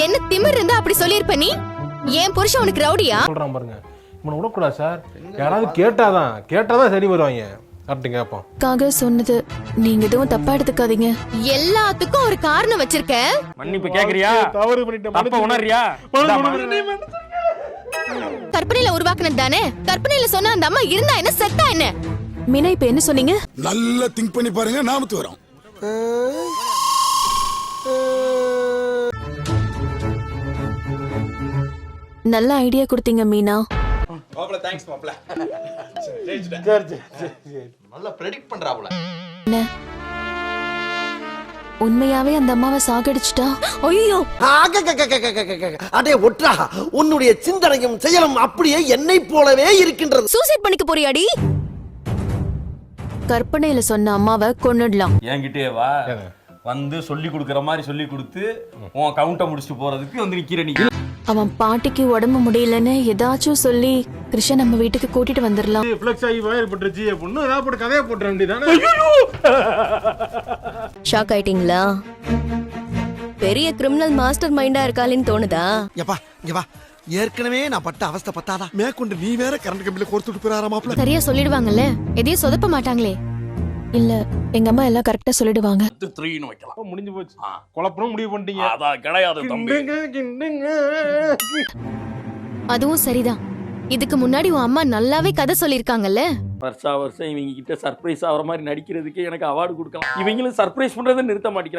என்ன திமிர் இருந்தா அப்படி சொல்லிருப்ப நீ? என் புருஷன் உனக்கு ரவுடியா? சொல்றான் பாருங்க, இவனை விடக்கூடாது சார். யாராவது கேட்டாதான் சரி வருவாங்க. கரெக்டுங்க. அப்போ காக சொன்னது நீங்க எதுவும் தப்பா எடுத்துக்காதீங்க. எல்லாத்துக்கும் ஒரு காரணம் வச்சிருக்க. மன்னிப்பு கேக்குறியா? தவறு பண்ணிட்டேன். அப்ப உணர்றியா? கற்பனையில உருவாக்குனது தானே. கற்பனையில சொன்ன அந்த அம்மா இருந்தா என்ன, செத்தா என்ன? மீனா இப்ப என்ன சொன்னீங்க? நல்லா திங்க் பண்ணி பாருங்க, நாமத்து வரோம். நல்ல ஐடியா கொடுத்தீங்க மீனா. மாப்ள தேங்க்ஸ் மாப்ள. நல்லா பிரெடிக்ட் பண்றாப்ல. உண்மையாவே அந்த அம்மாவை சாகடிச்சிட்டா? ஐயோ, அடே ஒற்றா, உன்னுடைய சிந்தனையும் செயலும் அப்படியே என்னை போலவே இருக்கின்றது. சூசைட் பண்ணிக்க போறியாடி? கற்பனையில சொன்ன அம்மாவை கொன்னுடலாம். என்கிட்டயே வா, வந்து சொல்லி கொடுக்கற மாதிரி சொல்லி கொடுத்து உன் கவுண்ட முடிச்சுட்டு போறதுக்கு வந்து நிக்கிற நீ. அவன் பாட்டிக்கு உடம்பு முடியலன்னு ஏதாச்சும் சொல்லி கிருஷ்ணன் நம்ம வீட்டுக்கு கூட்டிட்டு வந்துடலாம். ஃப்ளெக்ஸ் ஆகி வயர் பட்டுருச்சு அப்படின்னு ஏதாவது போட்டு கதையை போட்டுற வேண்டியதானே. ஷாக் ஆயிட்டீங்களா? பெரிய கிரிமினல் மாஸ்டர் மைண்டா இருக்காளின்னு தோணுதா? எப்பா இங்க வா, ஏற்கனவே நான் பட்ட அவஸ்தை பத்தாதா, மேற்கொண்டு நீ வேற கரண்ட் கம்பியில கொடுத்துட்டு போறாராமாப்ல. சரியா சொல்லிடுவாங்கல்ல, எதையும் சொதப்ப மாட்டாங்களே. இல்ல, எங்க அம்மா எல்லாம் கரெக்டா சொல்லிடுவாங்க. 3ன்னு வைக்கலாம். முடிஞ்சு போச்சு. குழப்பணும் முடிவு பண்ணிட்டீங்க. அதான் கிடையாது தம்பி. அதுவும் சரிதான். இதுக்கு முன்னாடி உன் அம்மா நல்லாவே கதை சொல்லிருக்காங்கல்ல. வருஷம் இவங்க கிட்ட சர்ப்ரைஸ் ஆகிற மாதிரி நடிக்கிறதுக்கு எனக்கு அவார்டு கொடுக்கலாம். இவங்களும் சர்ப்ரைஸ் பண்றதை நிறுத்த மாட்டேங்கிறாங்க.